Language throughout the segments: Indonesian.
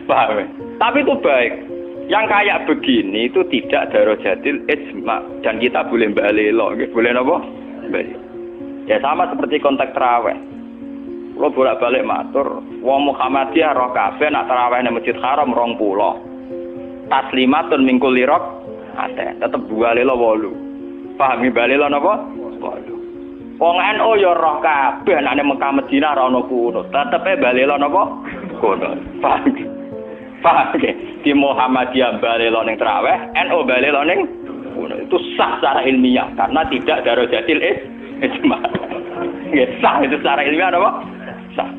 Paham ya? Tapi itu baik. Yang kayak begini itu tidak darajatil ijma dan kita boleh balelo, boleh apa? Balik. Ya sama seperti konteks tarawih. Kalau bolak-balik matur, wong Muhammadiyah roh kabeh nak tarawih nang Masjid Haram 20. Taslimatun mingkul lirok ate, tetep balelo 8. Paham ya balelo napa? 8. Wong NU ya roh kabeh nek Mekah Madinah ra ono kuno, tetepe balelo napa? Kuno. Paham. Paham ya? Di Muhammadiyah balelo ning tarawih, NU balelo ning kuno. Itu sah secara ilmiah karena tidak darajatil ijma. Ya sah itu secara ilmiah apa? Sah.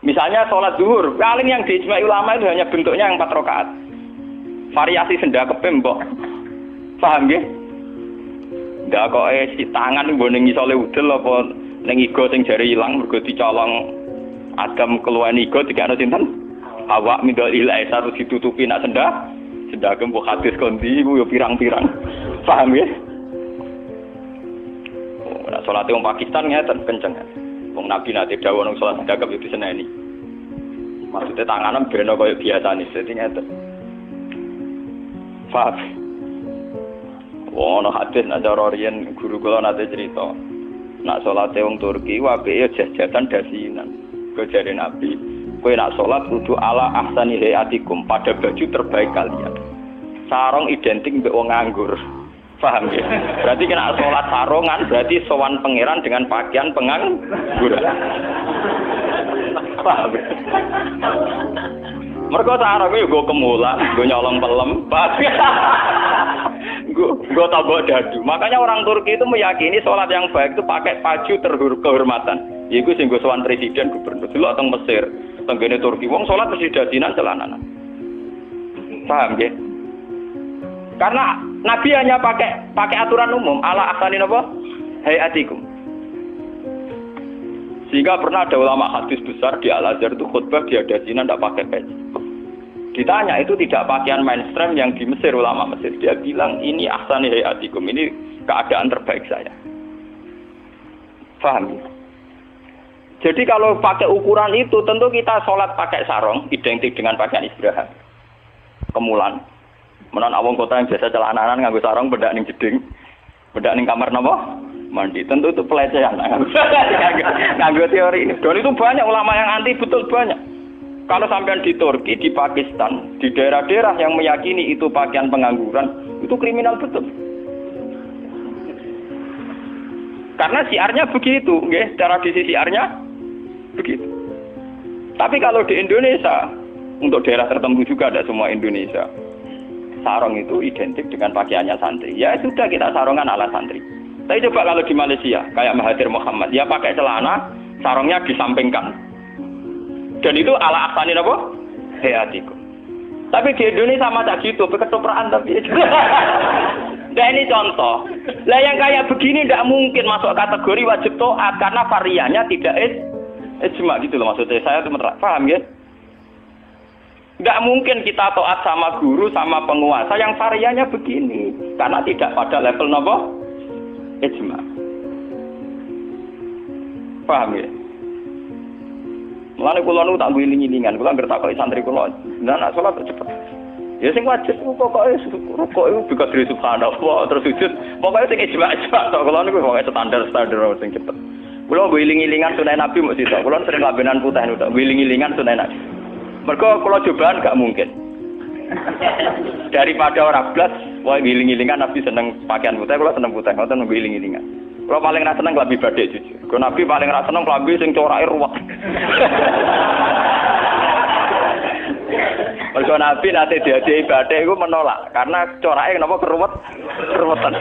Misalnya sholat zuhur, paling yang diijma ulama itu hanya bentuknya yang 4 rakaat. Variasi sendakepe mbok. Paham nggih? Ndak kok si tangan nggo ning isole udel apa ning iga sing jare ilang mergo dicolong Adam keluwen iga dikane sinten? Awak mindol ilahi terus ditutupi nak sendake mbok hadis kondi iku yo pirang-pirang. Paham nggih? Ora salate wong Pakistan ngeten kenceng. Wong Nabi nate dawuh nang salat sendakep yo diseneni. Maksudnya tanganan beno kaya biasane, dadi ngeten. Faham. Ono hadis nak cara riyen guru kula nate cerita. Nak salate wong Turki apike jajan dasinan. Kejare Nabi, kowe nak salat kudu ala ahsani hayatikum, pada baju terbaik kalian. Sarung identik mbek wong nganggur. Paham ya? Berarti kena salat sarungan berarti sowan pangeran dengan pakaian pengangguran. Paham. Mergo sarung yo go kemulan, go nyolong pelem. Go tabok dadu. Makanya orang Turki itu meyakini salat yang baik itu pakai baju kehormatan. Iku sing go sowan presiden gubernur delok teng Mesir, tenggene Turki wong salat mesti dadinan celananan. Paham ya? Karena Nabi hanya pakai aturan umum ala ahsani napa? Hayatikum. Sehingga pernah ada ulama hadis besar di Al-Azhar itu khutbah dia dasinan tidak pakai peci. Ditanya itu tidak pakaian mainstream yang di Mesir ulama Mesir. Dia bilang ini ahsani hayatikum, ini keadaan terbaik saya. Paham? Jadi kalau pakai ukuran itu tentu kita sholat pakai sarung identik dengan pakaian istirahat. Kemulan. Menon awong kota yang biasa celananan nganggo sarung bedak ning jeding. Bedak ning kamar napa? Mandi. Tentu itu pelecehan. Nganggo teori ini. Dan itu banyak ulama yang anti, betul banyak. Kalau sampean di Turki, di Pakistan, di daerah-daerah yang meyakini itu pakaian pengangguran, itu kriminal betul. Karena siarnya begitu, nggih, tradisi siarnya begitu. Tapi kalau di Indonesia, untuk daerah tertentu juga ada semua Indonesia. Sarung itu identik dengan pakaiannya santri. Ya sudah kita sarungan ala santri. Tapi coba kalau di Malaysia, kayak Mahathir Mohamad, dia pakai celana, sarungnya disampingkan. Dan itu ala ahsani apa? Hayatikum. Tapi di Indonesia masa gitu, berketopraan tapi. Nah ini contoh. Lah yang kayak begini tidak mungkin masuk kategori wajib taat karena variannya tidak ijma gitu loh maksudnya. Saya itu paham ya? Nggak mungkin kita taat sama guru, sama penguasa yang variannya begini. Karena tidak pada level apa? Ijma. Paham ya? Mulane kula nu tak wiling-wilingan, kula ngerti takoki santri kula. Nah, nak salat cepet. Ya sing wajib pokoke rukuk iku bisa dari subhanallah terus sujud. Pokoke sing ijma-ijma tok kula niku pokoke standar sing cepet. Kula wiling-wilingan sunah Nabi mesti tok. Kula sering kabenan putih niku tok, wiling-wilingan sunah Nabi. Mergo kula cobaan gak mungkin. Daripada ora blas, wae wiling-wilingan Nabi seneng pakaian putih, kula seneng putih, ngoten wiling-wilingan. Kula paling ra seneng klambi badhe jujur. Kok Nabi paling ra seneng klambi sing corake ruwet. Mergo Nabi nate diadhi badhe iku menolak karena corake napa keruwetan.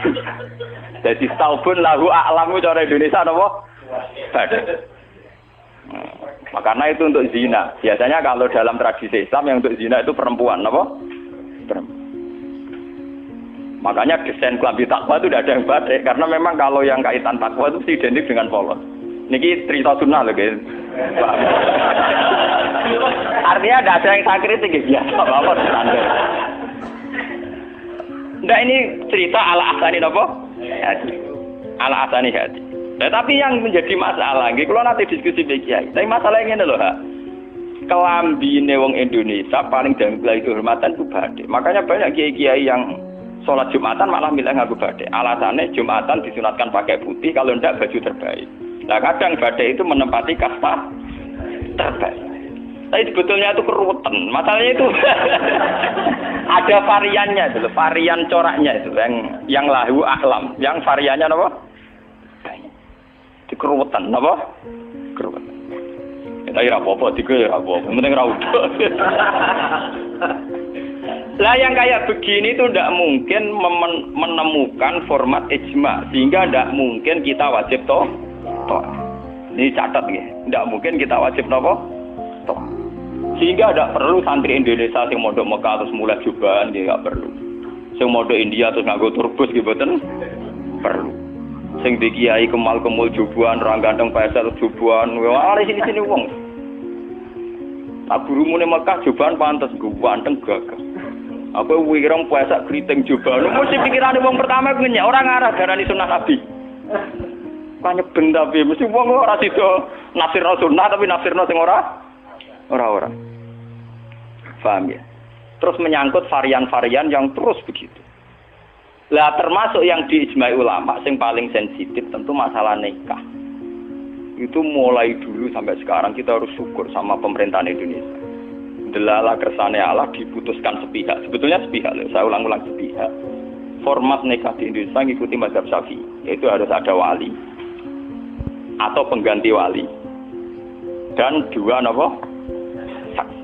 Jadi taubun lahu a'lamu cara Indonesia napa? Badhe. Karena itu untuk zina. Biasanya kalau dalam tradisi Islam yang untuk zina itu perempuan, apa? Perempuan. Makanya desain klambi takwa itu tidak ada yang batik karena memang kalau yang kaitan takwa itu identik dengan polos. Niki cerita sunnah loh guys. Artinya tidak ada yang saya kritik ya biasa apa standar. Nah ini cerita ala asani apa? Ala asani hati. Nah, tapi yang menjadi masalah, kalau nanti diskusi kiai. Tapi masalahnya ini loh, kelambine wong Indonesia paling dangkal itu hormatan itu batik. Makanya banyak kiai-kiai yang sholat Jumatan malah milih nganggo batik. Alasannya Jumatan disunatkan pakai putih, kalau tidak baju terbaik. Nah kadang batik itu menempati kasta terbaik. Tapi sebetulnya itu keruwetan. Masalahnya itu ada variannya itu, varian coraknya itu yang lahu akhlam, yang variannya apa? Dikeruwetan, apa? Keruwetan. Kita ira apa-apa, tiga ira apa-apa. Penting ra udah. Lah yang kayak begini itu tidak mungkin menemukan format ijma, sehingga tidak mungkin kita wajib toh. Ini catat ya, tidak mungkin kita wajib toh. Sehingga tidak perlu santri Indonesia yang mondok Mekah terus mulai jubahan, dia nggak perlu. Yang mondok India terus nganggo turbus gitu, perlu. Sing di kiai kemal-kemul jubuhan, orang ganteng pesel jubuhan, wah sini wong. Tak burumu nih Mekah jubuhan pantas, gue ganteng gagah. Aku wirong puasa keriting jubuhan. Mesti pikiran wong pertama punya orang arah darani sunnah Nabi. Banyak benda tapi mesti wong ora sida nafsirno sunnah tapi nafsirno sing ora. Paham ya? Terus menyangkut varian-varian yang terus begitu. Lah termasuk yang diijmai ulama yang paling sensitif tentu masalah nikah. Itu mulai dulu sampai sekarang kita harus syukur sama pemerintahan Indonesia. Delala kersane Allah diputuskan sepihak. Sebetulnya sepihak loh, saya ulang-ulang sepihak. Format nikah di Indonesia ngikuti mazhab Syafi'i, yaitu harus ada wali atau pengganti wali dan dua saksi.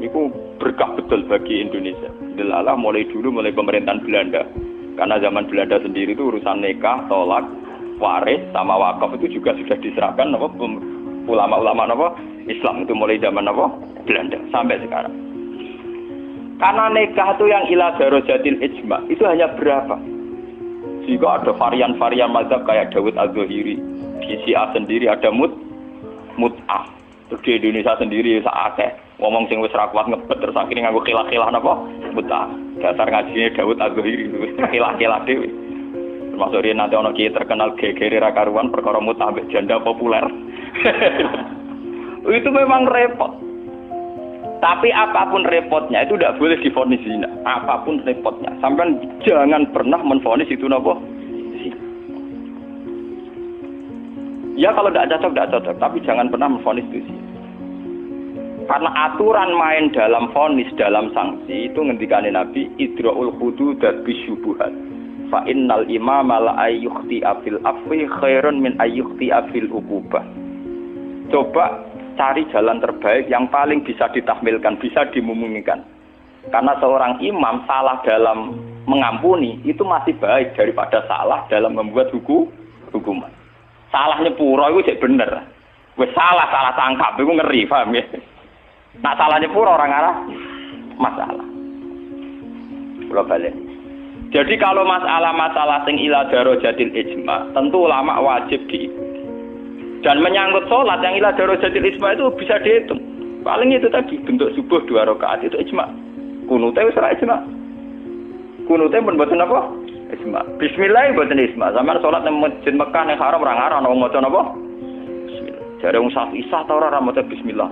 Itu berkah betul bagi Indonesia. Delala mulai pemerintahan Belanda. Karena zaman Belanda sendiri itu urusan nikah, tolak, waris, sama wakaf itu juga sudah diserahkan ulama-ulama Islam itu mulai zaman Belanda sampai sekarang. Karena nikah itu yang ila darajatil ijma itu hanya berapa? Jika ada varian-varian mazhab kayak Dawud Az-Zahiri, di Syiah sendiri ada mut'ah. Terus di Indonesia sendiri sakake ngomong sing wis ra kuat ngebet terus akhirnya nganggo khilah-khilah mut'ah. Dasar ngajine Dawud Az-Zahiri khilah-khilah dhewe. Termasuk dia nanti ono kiai terkenal gegere ra karuan perkara mut'ah mbek janda populer. Itu memang repot. Tapi apapun repotnya itu tidak boleh divonis zina. Apapun repotnya, sampean jangan pernah menvonis itu zina. Ya kalau tidak cocok, tapi jangan pernah menvonis itu zina. Karena aturan main dalam vonis, dalam sanksi itu ngendikane Nabi idraul hududat bisyubuhat. Fa innal imama la ayyukhti afil afwi khairun min ayyukhti afil uqubah. Coba cari jalan terbaik yang paling bisa ditahmilkan, bisa dimungkinkan. Karena seorang imam salah dalam mengampuni itu masih baik daripada salah dalam membuat hukuman. Salahnya pura itu cek bener. Wes salah tangkap itu ngeri, paham ya? Nah salahnya pura orang arah masalah. Kalau balik. Jadi kalau masalah-masalah sing ila darajatil ijma, tentu ulama wajib diikuti. Dan menyangkut sholat yang ila darajatil ijma itu bisa dihitung. Paling itu tadi bentuk subuh 2 rakaat itu ijma. Kunute wis ora ijma. Kunute pun mboten apa? Ijma. Bismillah mboten ijma. Zaman sholat nang Masjid Mekah ning haram ora ngarah ana wong maca napa? Bismillah. Jare wong Syafi'i ta ora maca bismillah.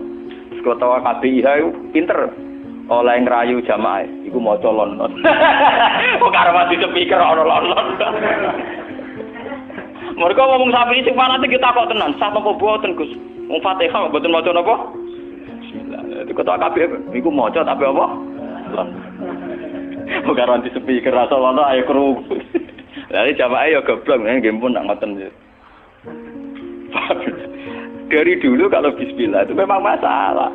Sekotawa KBIH itu pinter. Oleh ngrayu jamaah iku maca lon-lon. Kok karo mati speaker ana lon-lon. Mereka ngomong sapi sing fanatik kita kok tenan, sah apa boten Gus? Wong Fatihah mboten maca napa? Bismillah. Itu ketok kabeh iku maca tapi apa? Kok karo anti speaker rasa lono ayo kru. Lah jamaah ya goblok nggih pun nak ngoten. Dari dulu kalau bismillah itu memang masalah.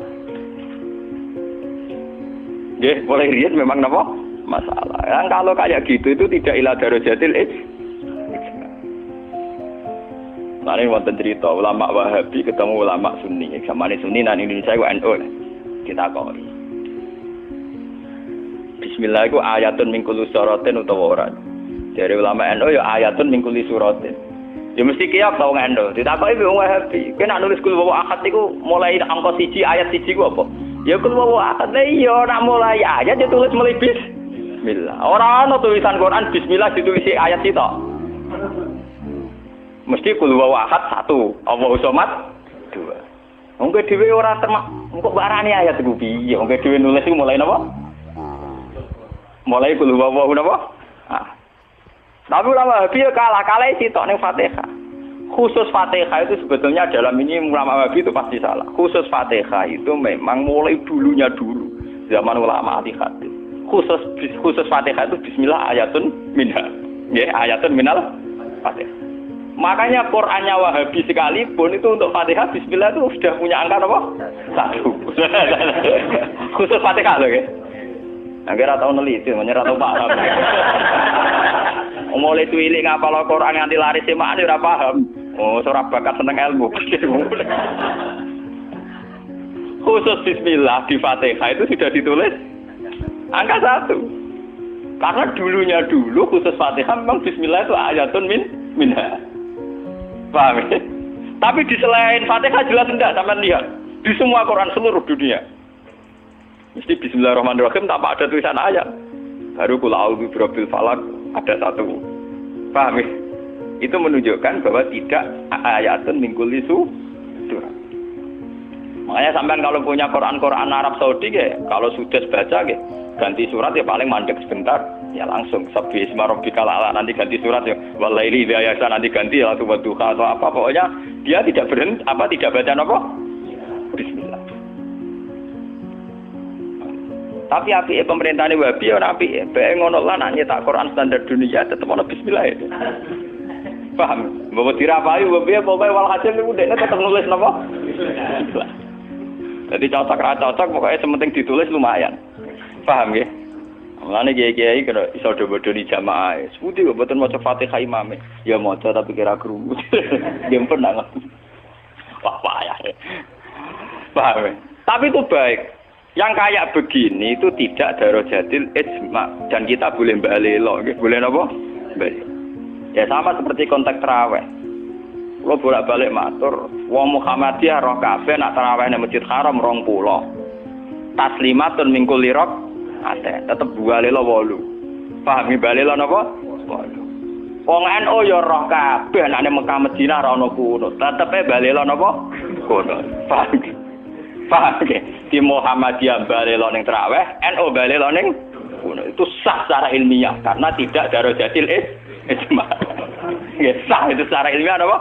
Nggih, mulai riyen memang napa? Masalah. Yang kalau kayak gitu itu tidak ila darajatil Nah ini wonten cerita ulama Wahabi ketemu ulama Sunni. Zamane Sunni nang Indonesia ku NU. Kita kok. bismillah iku ayatun min kulli suratin utawa ora. Dari ulama NU ya ayatun min kulli suratin. Ya mesti kiyak tau ngendo. Ditakoki wong Wahabi, kowe nak nulis kul wa ahad iku mulai angka 1 ayat 1 ku apa? Ya kul wa ahad iya nak mulai ayat ditulis mulai bismillah. Ora ana tulisan Quran bismillah ditulis ayat sitok. Mesti kul wa ahad 1, Allahu somad 2. Wong dhewe ora termak, kok barani ayat iku piye? Wong dhewe nulis iku mulai napa? Mulai kul wa napa? Tapi ulama Wahabi kalah sitok ning Fatihah. Khusus Fatihah itu sebetulnya dalam ini ulama Wahabi itu pasti salah. Khusus Fatihah itu memang mulai dulunya dulu zaman ulama hadis. Khusus Fatihah itu bismillah ayatun minha. Ya, ayatun minal Fatihah. Makanya Qur'annya Wahabi sekalipun itu untuk Fatihah bismillah itu sudah punya angka apa? 1. Khusus Fatihah loh ya. Angger ora tau neliti, menyerah tau paham. Mulai cilik ngapal Al-Qur'an nganti laris semane ora paham. Oh, ora bakat seneng ilmu. Khusus bismillah di Fatihah itu sudah ditulis angka 1. Karena dulunya dulu khusus Fatihah memang bismillah itu ayatun minha. Paham ya? Tapi di selain Fatihah jelas enggak sampean lihat. Di semua Quran seluruh dunia. Mesti bismillahirrahmanirrahim tanpa ada tulisan ayat. Baru kul a'udzu birabbil falaq ada 1. Paham ya? Itu menunjukkan bahwa tidak ayatun min kulli surah. Makanya sampean kalau punya Quran Arab Saudi ya, kalau sudah baca ya, ganti surat ya paling mandek sebentar, ya langsung sabbi isma rabbikal a'la nanti ganti surat ya, walaili idza yasha nanti ganti ya duha atau apa, pokoknya dia tidak berhenti tidak baca apa? Bismillah. Tapi api pemerintahnya Wahabi ora api, bae ngono lan nyetak Quran standar dunia tetep ana bismillah ya. Paham? Mbok dirapai Wahabi pokoke walhasil niku dekne tetep nulis napa? Bismillah. Jadi cocok pokoknya sementing ditulis lumayan. Paham nggih? Mulane kiai-kiai kena iso do-bodoni jamaah. Sepundi kok mboten maca Fatihah imame. Ya maca tapi kira krungu. Nggih pernah. Wah payah. Paham? Tapi itu baik. Yang kayak begini itu tidak darajatil ijma dan kita boleh balelo, boleh apa? Boleh. Ya sama seperti konteks tarawih. Kalau bolak-balik matur, wong Muhammadiyah roh kabeh nak tarawih nang Masjid Haram 20. Taslimatun min kulli rakaat, tetep balelo 8. Pahami balelo napa? 8. Wong NU ya roh kabeh nek nang Mekah Madinah ora ono kunut, tetepe balelo napa? Kunut. Paham ya? Di Muhammadiyah balelo ning tarawih, NU balelo ning itu sah secara ilmiah karena tidak darajatil ijma. Nggih sah itu secara ilmiah apa?